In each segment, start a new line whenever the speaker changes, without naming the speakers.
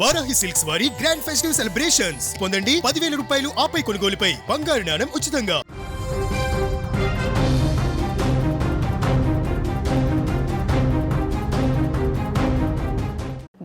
Varahi silks వారి grand festive celebrations పొందండి 10,000 రూపాయలు ఆపై కొనుగోలుపై బంగారు నాణెం ఉచితంగా.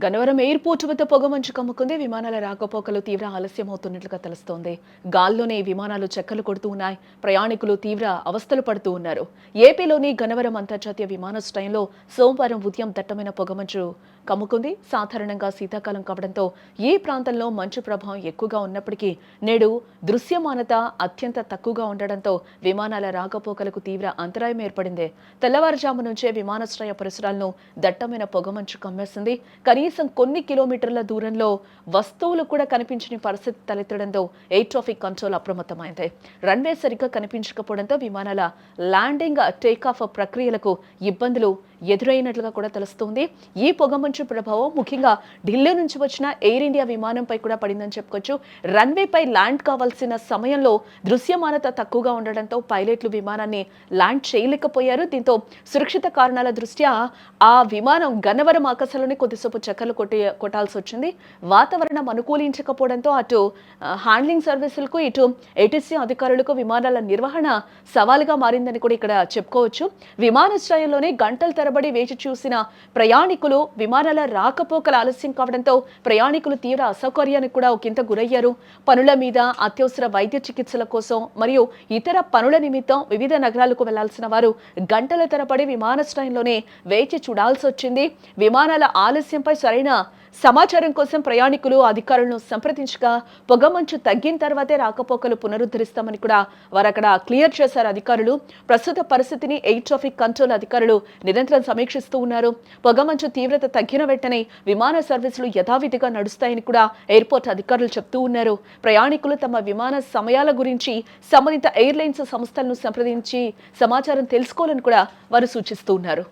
గన్నవరం ఎయిర్పోర్ట్ వద్ద పొగమంచు కమ్ముకుంది. విమానాల రాకపోకలు తీవ్ర ఆలస్యం అవుతున్నట్లుగా తెలుస్తోంది. గాల్లోనే విమానాలు చెక్కలు కొడుతూ ఉన్నాయి. ప్రయాణికులు తీవ్ర అవస్థలు పడుతూ ఉన్నారు. ఏపీలోని గన్నవరం అంతర్జాతీయ విమానాశ్రయంలో సోమవారం ఉదయం దట్టమైన పొగమంచు కమ్ముకుంది. సాధారణంగా శీతాకాలం కావడంతో ఈ ప్రాంతంలో మంచు ప్రభావం ఎక్కువగా ఉన్నప్పటికీ నేడు దృశ్యమానత అత్యంత తక్కువగా ఉండడంతో విమానాల రాకపోకలకు తీవ్ర అంతరాయం ఏర్పడింది. తెల్లవారుజాము నుంచే విమానాశ్రయ పరిసరాలను దట్టమైన పొగమంచు కమ్మేసింది. కనీసం కొన్ని కిలోమీటర్ల దూరంలో వస్తువులు కూడా కనిపించని పరిస్థితి తలెత్తడంతో ఎయిర్ ట్రాఫిక్ కంట్రోల్ అప్రమత్తమైంది. రన్వే సరిగ్గా కనిపించకపోవడంతో విమానాల ల్యాండింగ్ టేకాఫ్ ప్రక్రియలకు ఇబ్బందులు ఎదురైనట్లుగా కూడా తెలుస్తోంది. ఈ పొగమంచు ప్రభావం ముఖ్యంగా ఢిల్లీ నుంచి వచ్చిన ఎయిర్ ఇండియా విమానంపై కూడా పడిందని చెప్పుకోవచ్చు. రన్వేపై ల్యాండ్ కావాల్సిన సమయంలో దృశ్యమానత తక్కువగా ఉండడంతో పైలట్లు విమానాన్ని ల్యాండ్ చేయలేకపోయారు. దీంతో సురక్షిత కారణాల దృష్ట్యా ఆ విమానం గన్నవరం ఆకాశంలోనే కొద్దిసేపు చక్కర్లు కొట్టాల్సి వచ్చింది. వాతావరణం అనుకూలించకపోవడంతో అటు హ్యాండ్లింగ్ సర్వీసులకు ఇటు ఏటీసీ అధికారులకు విమానాల నిర్వహణ సవాలుగా మారిందని కూడా ఇక్కడ చెప్పుకోవచ్చు. విమానాశ్రయంలోనే గంటల తరబడి వేచి చూసిన ప్రయాణికులు విమానాల రాకపోకల ఆలస్యం కావడంతో ప్రయాణికులు తీవ్ర అసౌకర్యానికి కూడా ఒకంత గురయ్యారు. పనుల మీద, అత్యవసర వైద్య చికిత్సల కోసం మరియు ఇతర పనుల నిమిత్తం వివిధ నగరాలకు వెళ్లాల్సిన వారు గంటల తరబడి విమానాశ్రయంలోనే వేచి చూడాల్సి వచ్చింది. విమానాల ఆలస్యంపై సరైన సమాచారం కోసం ప్రయాణికులు అధికారులను సంప్రదించగా పొగమంచు తగ్గిన తర్వాతే రాకపోకలు పునరుద్ధరిస్తామని కూడా వారు అక్కడ క్లియర్ చేశారు అధికారులు. ప్రస్తుత పరిస్థితిని ఎయిర్ ట్రాఫిక్ కంట్రోల్ అధికారులు నిరంతరం సమీక్షిస్తూ ఉన్నారు. పొగమంచు తీవ్రత తగ్గిన వెంటనే విమాన సర్వీసులు యథావిధిగా నడుస్తాయని కూడా ఎయిర్పోర్ట్ అధికారులు చెప్తూ ఉన్నారు. ప్రయాణికులు తమ విమాన సమయాల గురించి సంబంధిత ఎయిర్లైన్స్ సంస్థలను సంప్రదించి సమాచారం తెలుసుకోవాలని కూడా వారు సూచిస్తూ ఉన్నారు.